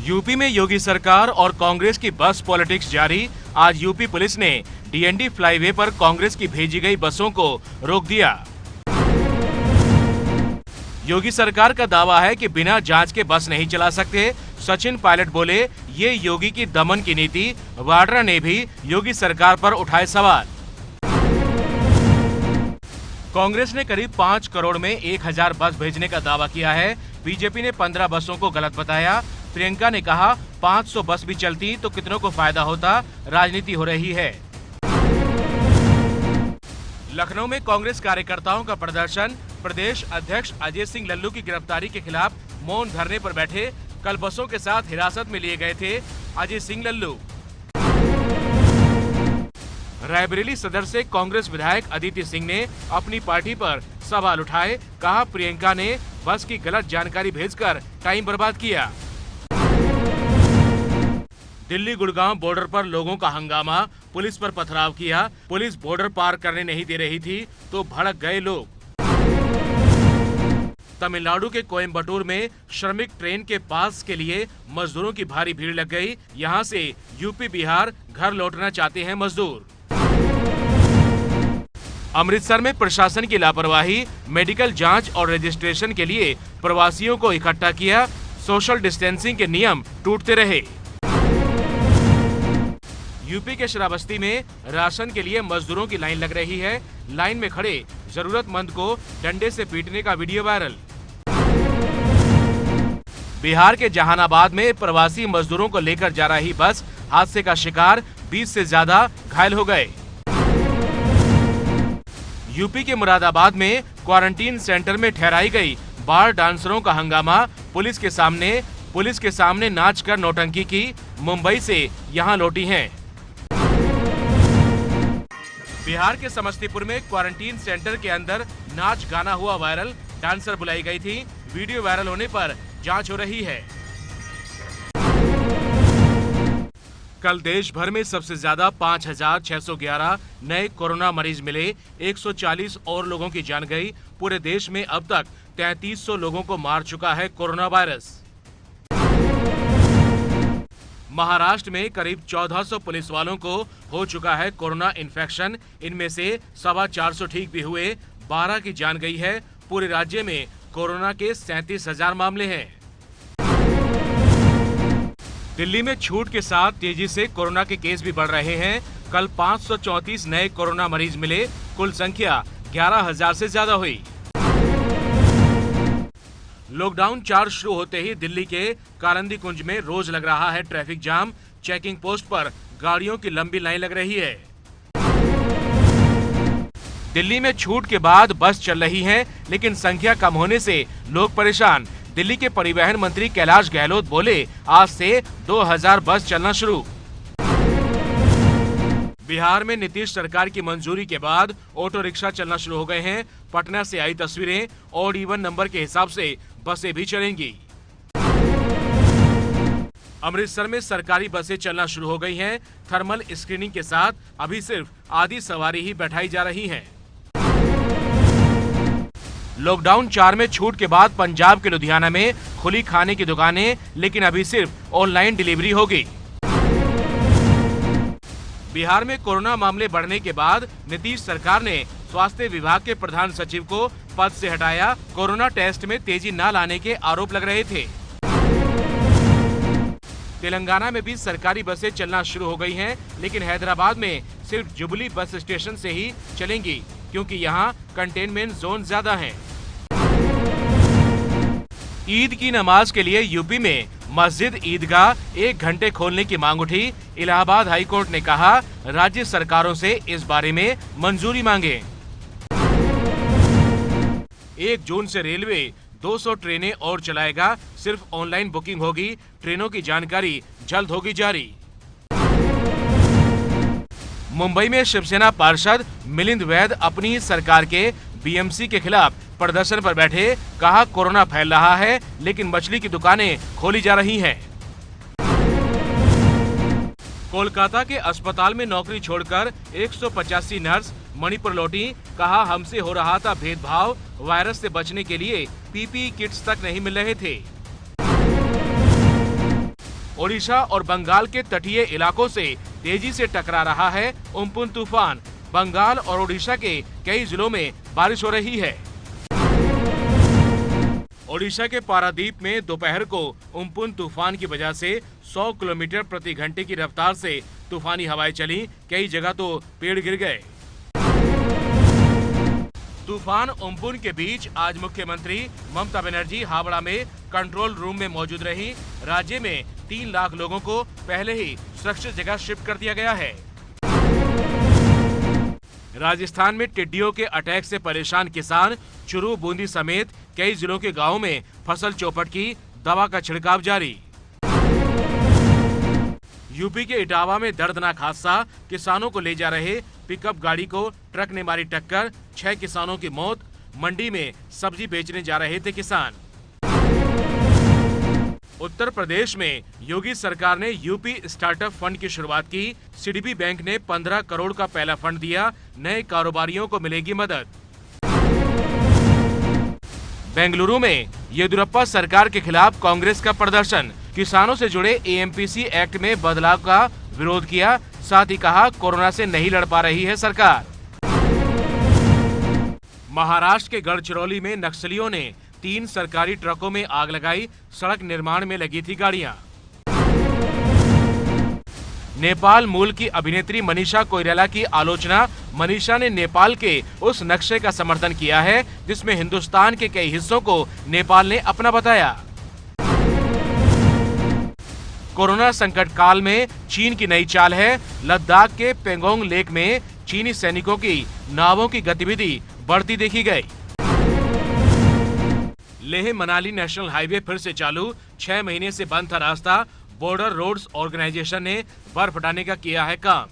UP में योगी सरकार और कांग्रेस की बस पॉलिटिक्स जारी। आज यूपी पुलिस ने डीएनडी फ्लाईवे पर कांग्रेस की भेजी गई बसों को रोक दिया। योगी सरकार का दावा है कि बिना जांच के बस नहीं चला सकते। सचिन पायलट बोले, ये योगी की दमन की नीति। वाड्रा ने भी योगी सरकार पर उठाए सवाल। कांग्रेस ने करीब 5 करोड़ में 1000 बस भेजने का दावा किया है। बीजेपी ने 15 बसों को गलत बताया। प्रियंका ने कहा, 500 बस भी चलती तो कितनों को फायदा होता, राजनीति हो रही है। लखनऊ में कांग्रेस कार्यकर्ताओं का प्रदर्शन। प्रदेश अध्यक्ष अजय सिंह लल्लू की गिरफ्तारी के खिलाफ मौन धरने पर बैठे। कल बसों के साथ हिरासत में लिए गए थे अजय सिंह लल्लू। रायबरेली सदर से कांग्रेस विधायक अदिति सिंह ने अपनी पार्टी पर सवाल उठाए। कहा, प्रियंका ने बस की गलत जानकारी भेजकर टाइम बर्बाद किया। दिल्ली गुड़गांव बॉर्डर पर लोगों का हंगामा। पुलिस पर पथराव किया। पुलिस बॉर्डर पार करने नहीं दे रही थी तो भड़क गए लोग। तमिलनाडु के कोयम्बटूर में श्रमिक ट्रेन के पास के लिए मजदूरों की भारी भीड़ लग गई। यहां से यूपी बिहार घर लौटना चाहते हैं मजदूर। अमृतसर में प्रशासन की लापरवाही। मेडिकल जांच और रजिस्ट्रेशन के लिए प्रवासियों को इकट्ठा किया। सोशल डिस्टेंसिंग के नियम टूटते रहे। यूपी के श्रावस्ती में राशन के लिए मजदूरों की लाइन लग रही है। लाइन में खड़े जरूरतमंद को डंडे से पीटने का वीडियो वायरल। बिहार के जहानाबाद में प्रवासी मजदूरों को लेकर जा रही बस हादसे का शिकार। 20 से ज्यादा घायल हो गए। यूपी के मुरादाबाद में क्वारंटीन सेंटर में ठहराई गई बार डांसरों का हंगामा। पुलिस के सामने नाच कर नौटंकी की। मुंबई से यहां लौटी हैं। बिहार के समस्तीपुर में क्वारंटीन सेंटर के अंदर नाच गाना हुआ वायरल। डांसर बुलाई गई थी। वीडियो वायरल होने पर जांच हो रही है। कल देश भर में सबसे ज्यादा 5611 नए कोरोना मरीज मिले। 140 और लोगों की जान गई। पूरे देश में अब तक 3300 लोगों को मार चुका है कोरोना वायरस। महाराष्ट्र में करीब 1400 पुलिस वालों को हो चुका है कोरोना इन्फेक्शन। इनमें से 450 ठीक भी हुए। 12 की जान गई है। पूरे राज्य में कोरोना के 37,000 मामले हैं। दिल्ली में छूट के साथ तेजी से कोरोना के केस भी बढ़ रहे हैं। कल 534 नए कोरोना मरीज मिले। कुल संख्या 11,000 से ज्यादा हुई। लॉकडाउन 4 शुरू होते ही दिल्ली के कारंदी कुंज में रोज लग रहा है ट्रैफिक जाम। चेकिंग पोस्ट पर गाड़ियों की लंबी लाइन लग रही है। दिल्ली में छूट के बाद बस चल रही हैं, लेकिन संख्या कम होने से लोग परेशान। दिल्ली के परिवहन मंत्री कैलाश गहलोत बोले, आज से 2000 बस चलना शुरू। बिहार में नीतीश सरकार की मंजूरी के बाद ऑटो रिक्शा चलना शुरू हो गए हैं। पटना से आई तस्वीरें। ऑड इवन नंबर के हिसाब से बसें भी चलेंगी। अमृतसर में सरकारी बसें चलना शुरू हो गई हैं। थर्मल स्क्रीनिंग के साथ अभी सिर्फ आधी सवारी ही बैठाई जा रही हैं। लॉकडाउन 4 में छूट के बाद पंजाब के लुधियाना में खुली खाने की दुकानें, लेकिन अभी सिर्फ ऑनलाइन डिलीवरी होगी। बिहार में कोरोना मामले बढ़ने के बाद नीतीश सरकार ने स्वास्थ्य विभाग के प्रधान सचिव को पद से हटाया। कोरोना टेस्ट में तेजी न लाने के आरोप लग रहे थे। तेलंगाना में भी सरकारी बसें चलना शुरू हो गई हैं, लेकिन हैदराबाद में सिर्फ जुबली बस स्टेशन से ही चलेंगी, क्योंकि यहां कंटेनमेंट जोन ज्यादा हैं। ईद की नमाज के लिए यूपी में मस्जिद ईदगाह 1 घंटे खोलने की मांग उठी। इलाहाबाद हाईकोर्ट ने कहा, राज्य सरकारों से इस बारे में मंजूरी मांगे। 1 जून से रेलवे 200 ट्रेनें और चलाएगा। सिर्फ ऑनलाइन बुकिंग होगी। ट्रेनों की जानकारी जल्द होगी जारी। मुंबई में शिवसेना पार्षद मिलिंद वैद अपनी ही सरकार के बीएमसी के खिलाफ प्रदर्शन पर बैठे। कहा, कोरोना फैल रहा है, लेकिन मछली की दुकानें खोली जा रही हैं। कोलकाता के अस्पताल में नौकरी छोड़कर 185 नर्स मणिपुर लौटी। कहा, हमसे हो रहा था भेदभाव। वायरस से बचने के लिए पीपीई किट्स तक नहीं मिल रहे थे। ओडिशा और बंगाल के तटीय इलाकों से तेजी से टकरा रहा है उम्पुन तूफान। बंगाल और ओडिशा के कई जिलों में बारिश हो रही है। ओडिशा के पारादीप में दोपहर को उम्पुन तूफान की वजह से 100 किलोमीटर प्रति घंटे की रफ्तार से तूफानी हवाएं चली। कई जगह तो पेड़ गिर गए। तूफान उम्पुन के बीच आज मुख्यमंत्री ममता बनर्जी हावड़ा में कंट्रोल रूम में मौजूद रही। राज्य में 3 लाख लोगों को पहले ही सुरक्षित जगह शिफ्ट कर दिया गया है। राजस्थान में टिड्डियों के अटैक से परेशान किसान, चुरू, बूंदी समेत कई जिलों के गांवों में फसल चौपट की, दवा का छिड़काव जारी। यूपी के इटावा में दर्दनाक हादसा, किसानों को ले जा रहे पिकअप गाड़ी को ट्रक ने मारी टक्कर, 6 किसानों की मौत। मंडी में सब्जी बेचने जा रहे थे किसान। उत्तर प्रदेश में योगी सरकार ने यूपी स्टार्टअप फंड की शुरुआत की। सीडीबी बैंक ने 15 करोड़ का पहला फंड दिया। नए कारोबारियों को मिलेगी मदद। बेंगलुरु में येदियुरप्पा सरकार के खिलाफ कांग्रेस का प्रदर्शन, किसानों से जुड़े एएमपीसी एक्ट में बदलाव का विरोध किया। साथ ही कहा, कोरोना से नहीं लड़ पा रही है सरकार। महाराष्ट्र के गढ़चिरौली में नक्सलियों ने 3 सरकारी ट्रकों में आग लगाई। सड़क निर्माण में लगी थी गाड़ियां। नेपाल मूल की अभिनेत्री मनीषा कोइराला की आलोचना। मनीषा ने नेपाल के उस नक्शे का समर्थन किया है जिसमें हिंदुस्तान के कई हिस्सों को नेपाल ने अपना बताया। कोरोना संकट काल में चीन की नई चाल है। लद्दाख के पेंगोंग लेक में चीनी सैनिकों की नावों की गतिविधि बढ़ती देखी गई। लेह मनाली नेशनल हाईवे फिर से चालू, 6 महीने से बंद था रास्ता। बॉर्डर रोड्स ऑर्गेनाइजेशन ने बर्फ हटाने का किया है काम।